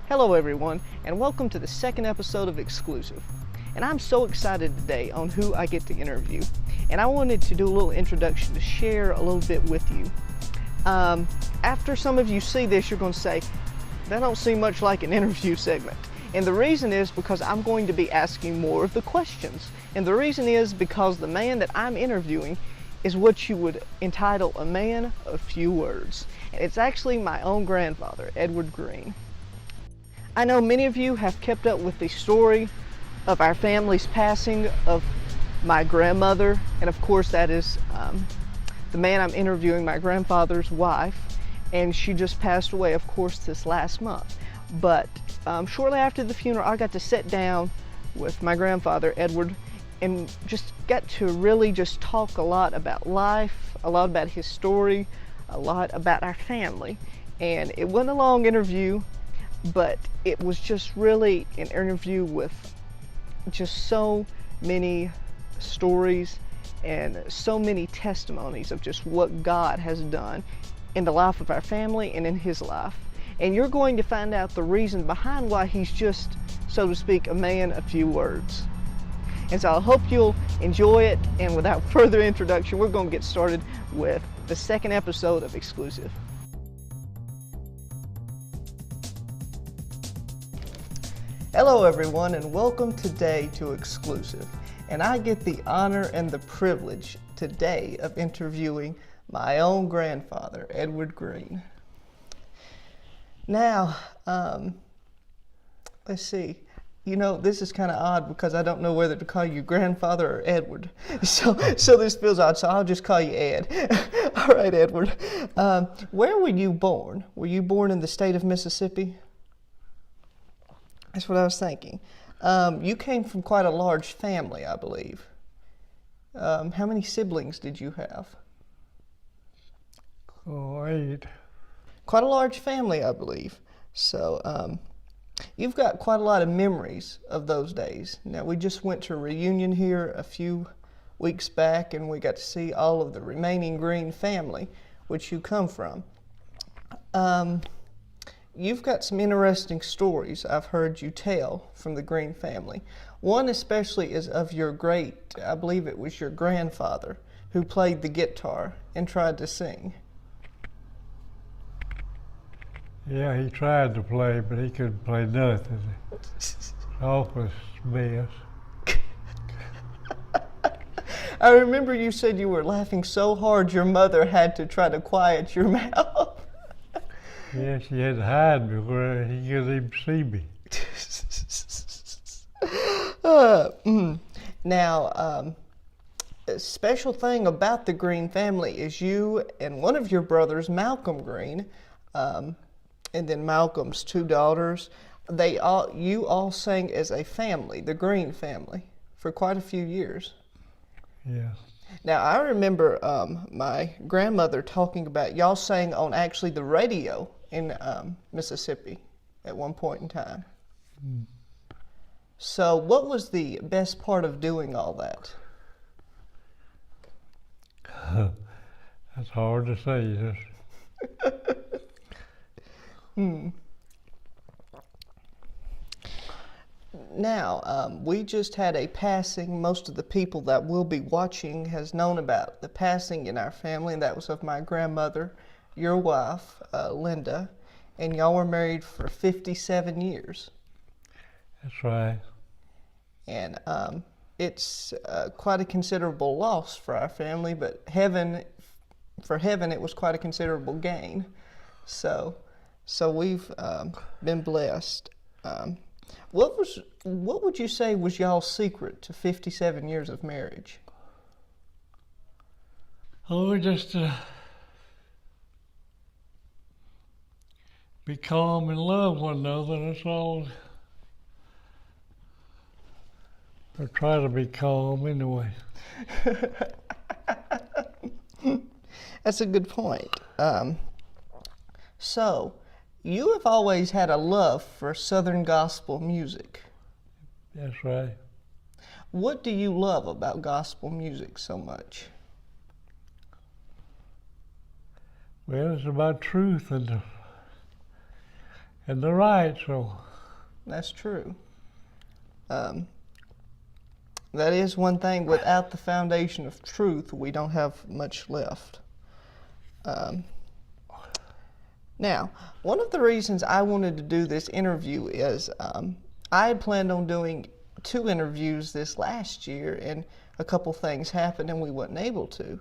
Hello everyone, and welcome to the second episode of Exclusive. And I'm so excited today on who I get to interview. And I wanted to do a little introduction to share a little bit with you. After some of you see this, you're going to say, that don't seem much like an interview segment. And the reason is because I'm going to be asking more of the questions. And the reason is because the man that I'm interviewing is what you would entitle a man of few words. And it's actually my own grandfather, Edward Green. I know many of you have kept up with the story of our family's passing of my grandmother, and of course that is the man I'm interviewing, my grandfather's wife, and she just passed away, of course, this last month. But shortly after the funeral, I got to sit down with my grandfather, Edward, and just got to really just talk a lot about life, a lot about his story, a lot about our family. And it wasn't a long interview, but it was just really an interview with just so many stories and so many testimonies of just what God has done in the life of our family and in his life. And you're going to find out the reason behind why he's just, so to speak, a man of few words. And so I hope you'll enjoy it, and without further introduction, we're going to get started with the second episode of Exclusive. Hello everyone, and welcome today to Exclusive. And I get the honor and the privilege today of interviewing my own grandfather, Edward Green. Now, let's see. You know, this is kind of odd because I don't know whether to call you grandfather or Edward. So this feels odd, so I'll just call you Ed. All right, Edward. Where were you born? Were you born in the state of Mississippi? That's what I was thinking. You came from quite a large family, I believe. How many siblings did you have? Oh, 8. Quite a large family, I believe. So you've got quite a lot of memories of those days. Now, we just went to a reunion here a few weeks back, and we got to see all of the remaining Green family, which you come from. You've got some interesting stories I've heard you tell from the Green family. One especially is of your great, I believe it was your grandfather, who played the guitar and tried to sing. Yeah, he tried to play, but he couldn't play nothing. Off his mess. I remember you said you were laughing so hard your mother had to try to quiet your mouth. Yeah, she had to hide me where he couldn't even see me. Now, a special thing about the Green family is you and one of your brothers, Malcolm Green, and then Malcolm's 2 daughters, you all sang as a family, the Green family, for quite a few years. Yeah. Now, I remember my grandmother talking about y'all sang on actually the radio in Mississippi at one point in time. Mm. So what was the best part of doing all that? That's hard to say. Now, we just had a passing. Most of the people that will be watching has known about the passing in our family, and that was of my grandmother, your wife, Linda, and y'all were married for 57 years. That's right. And it's quite a considerable loss for our family, but for heaven, it was quite a considerable gain. So we've been blessed. What would you say was y'all's secret to 57 years of marriage? Oh, just be calm and love one another. That's all. Or try to be calm anyway. That's a good point. So, you have always had a love for Southern gospel music. That's right. What do you love about gospel music so much? Well, it's about truth, and in the right, so. That's true. That is one thing. Without the foundation of truth, we don't have much left. Now, one of the reasons I wanted to do this interview is I had planned on doing 2 interviews this last year, and a couple things happened and we weren't able to.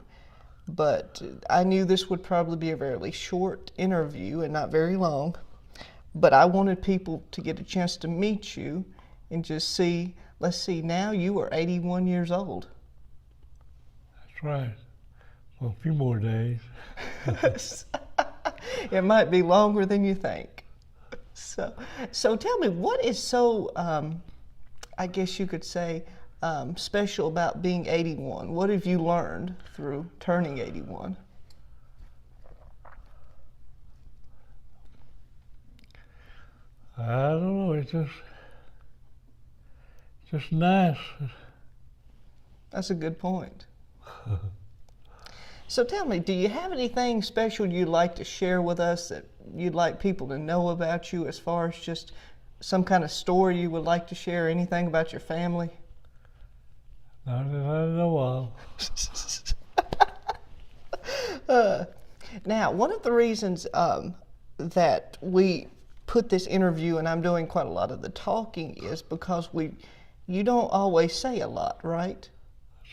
But I knew this would probably be a very short interview and not very long. But I wanted people to get a chance to meet you and just see, let's see, now you are 81 years old. That's right. Well, a few more days. It might be longer than you think. So tell me, what is so, I guess you could say, special about being 81? What have you learned through turning 81? I don't know, it's just nice. That's a good point. So tell me, do you have anything special you'd like to share with us that you'd like people to know about you, as far as just some kind of story you would like to share, anything about your family? Not that I know of. Now, one of the reasons that we put this interview, and I'm doing quite a lot of the talking, is because you don't always say a lot, right?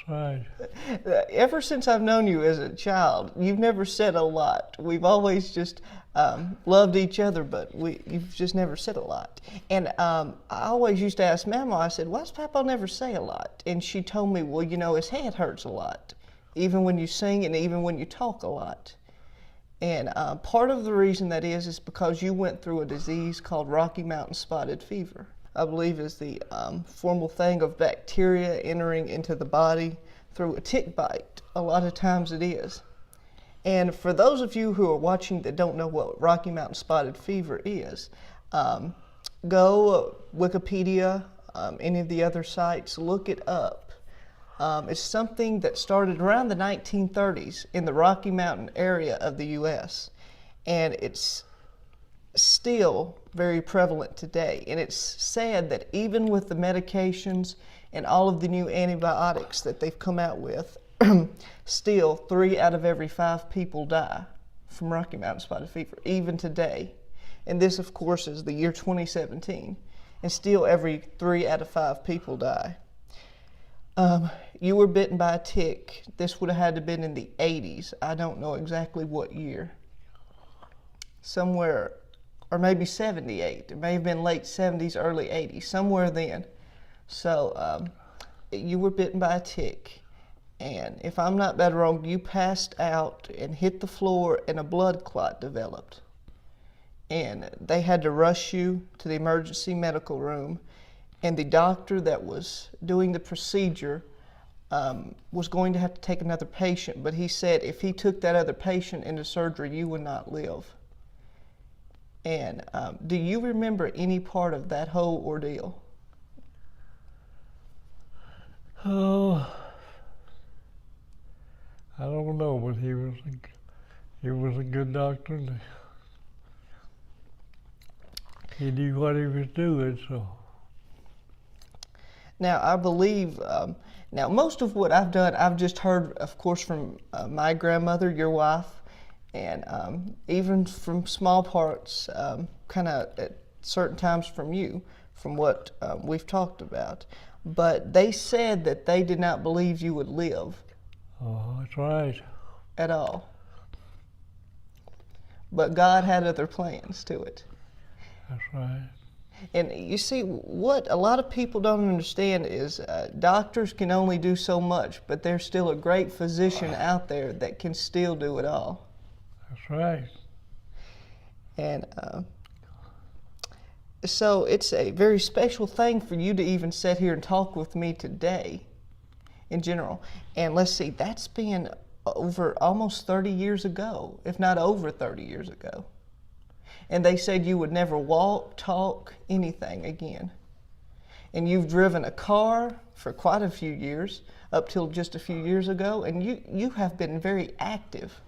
That's right. Ever since I've known you as a child, you've never said a lot. We've always just loved each other, but you've just never said a lot. And I always used to ask Mama, I said, why does Papa never say a lot? And she told me, well, you know, his head hurts a lot, even when you sing and even when you talk a lot. And part of the reason that is because you went through a disease called Rocky Mountain Spotted Fever. I believe is the formal thing of bacteria entering into the body through a tick bite. A lot of times it is. And for those of you who are watching that don't know what Rocky Mountain Spotted Fever is, go Wikipedia, any of the other sites, look it up. It's something that started around the 1930s in the Rocky Mountain area of the U.S. And it's still very prevalent today. And it's sad that even with the medications and all of the new antibiotics that they've come out with, still 3 out of every 5 people die from Rocky Mountain Spotted Fever, even today. And this, of course, is the year 2017. And still every 3 out of 5 people die. You were bitten by a tick. This would have had to have been in the 80s. I don't know exactly what year. Somewhere, or maybe 78. It may have been late 70s, early 80s, somewhere then. So you were bitten by a tick. And if I'm not bad wrong, you passed out and hit the floor and a blood clot developed. And they had to rush you to the emergency medical room. And the doctor that was doing the procedure was going to have to take another patient, but he said if he took that other patient into surgery, you would not live. And do you remember any part of that whole ordeal? Oh, I don't know, but he was a good doctor. And he knew what he was doing, so. Now, I believe, now most of what I've done, I've just heard, of course, from my grandmother, your wife, and even from small parts, kind of at certain times from you, from what we've talked about. But they said that they did not believe you would live. Oh, that's right. At all. But God had other plans to it. That's right. And you see, what a lot of people don't understand is doctors can only do so much, but there's still a great physician out there that can still do it all. That's right. And so it's a very special thing for you to even sit here and talk with me today in general. And let's see, that's been over almost 30 years ago, if not over 30 years ago. And they said you would never walk, talk, anything again. And you've driven a car for quite a few years, up till just a few years ago, and you have been very active.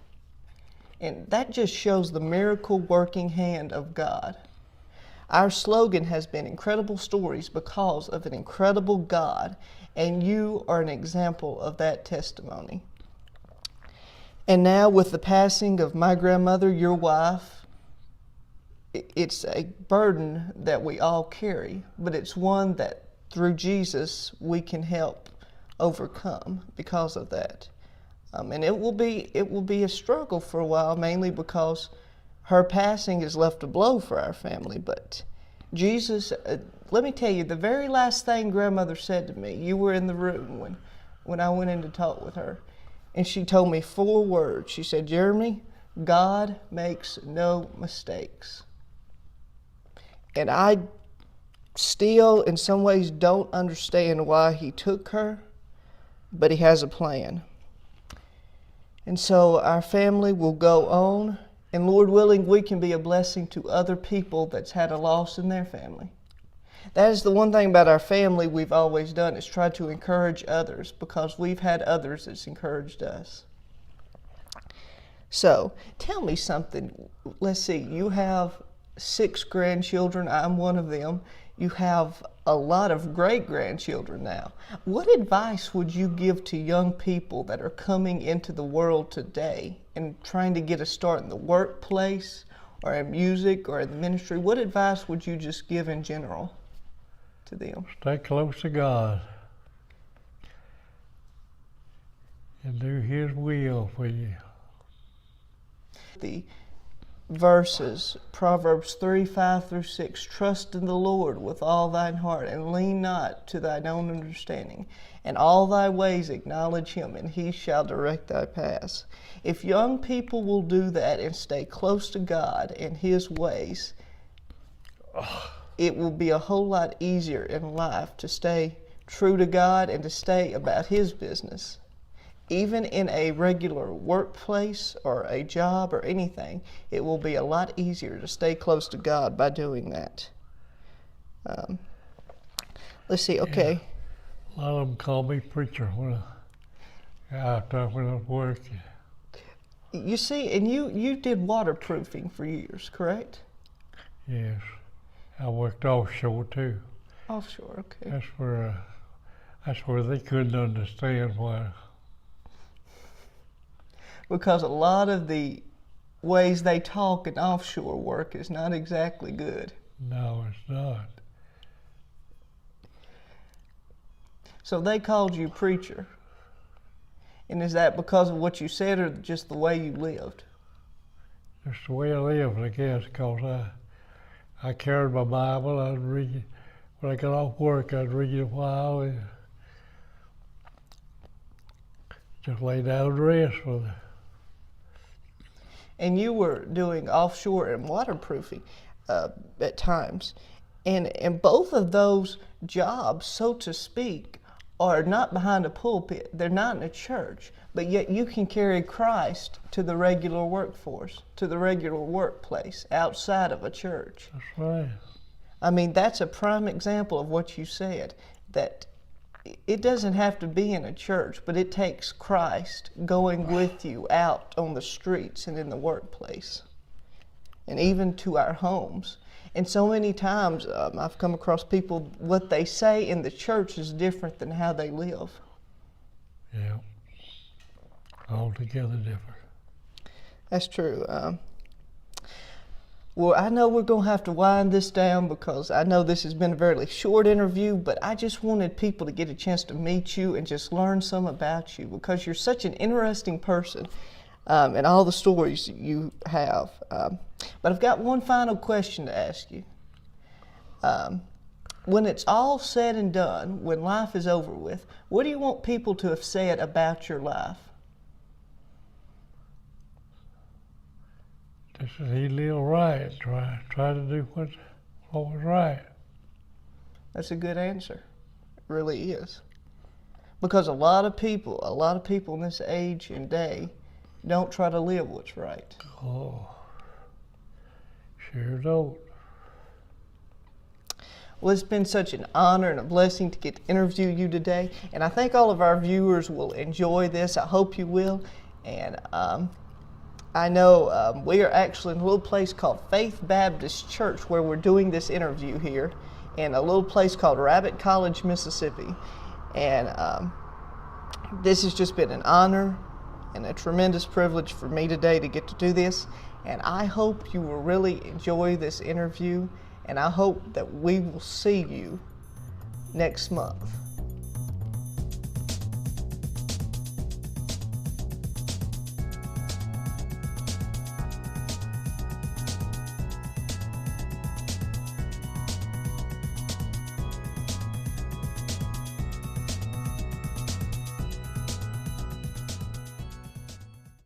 And that just shows the miracle working hand of God. Our slogan has been Incredible Stories because of an incredible God, and you are an example of that testimony. And now, with the passing of my grandmother, your wife, it's a burden that we all carry, but it's one that through Jesus we can help overcome because of that. And it will be a struggle for a while, mainly because her passing has left a blow for our family. But Jesus, let me tell you, the very last thing grandmother said to me, you were in the room when I went in to talk with her, and she told me 4 words. She said, Jeremy, God makes no mistakes. And I still, in some ways, don't understand why he took her, but he has a plan. And so our family will go on, and Lord willing, we can be a blessing to other people that's had a loss in their family. That is the one thing about our family we've always done, is try to encourage others, because we've had others that's encouraged us. So, tell me something. Let's see, you have 6 grandchildren. I'm one of them. You have a lot of great-grandchildren now. What advice would you give to young people that are coming into the world today and trying to get a start in the workplace or in music or in the ministry? What advice would you just give in general to them? Stay close to God and do His will for you. The verses, Proverbs 3:5-6, trust in the Lord with all thine heart, and lean not to thine own understanding. In all thy ways acknowledge him, and he shall direct thy paths. If young people will do that and stay close to God and his ways, it will be a whole lot easier in life to stay true to God and to stay about his business. Even in a regular workplace or a job or anything, it will be a lot easier to stay close to God by doing that. Let's see, okay. Yeah. A lot of them call me preacher when I'm working. You see, and you did waterproofing for years, correct? Yes. I worked offshore too. Offshore, okay. That's where they couldn't understand why. Because a lot of the ways they talk in offshore work is not exactly good. No, it's not. So they called you preacher. And is that because of what you said or just the way you lived? Just the way I lived, I guess, because I carried my Bible. I'd read it. When I got off work, I'd read it a while and just lay down and rest for the. And you were doing offshore and waterproofing at times. And both of those jobs, so to speak, are not behind a pulpit. They're not in a church. But yet you can carry Christ to the regular workforce, to the regular workplace, outside of a church. That's right. I mean, that's a prime example of what you said, that it doesn't have to be in a church, but it takes Christ going with you out on the streets and in the workplace, and even to our homes. And so many times I've come across people, what they say in the church is different than how they live. Yeah, altogether different. That's true. Well, I know we're going to have to wind this down because I know this has been a very short interview, but I just wanted people to get a chance to meet you and just learn some about you because you're such an interesting person and all the stories you have. But I've got one final question to ask you. When it's all said and done, when life is over with, what do you want people to have said about your life? This is he lived right. Try to do what was right. That's a good answer. It really is. Because a lot of people in this age and day don't try to live what's right. Oh, sure don't. Well, it's been such an honor and a blessing to get to interview you today, and I think all of our viewers will enjoy this. I hope you will, and I know we are actually in a little place called Faith Baptist Church where we're doing this interview here, in a little place called Rabbit College, Mississippi. And this has just been an honor and a tremendous privilege for me today to get to do this. And I hope you will really enjoy this interview, and I hope that we will see you next month.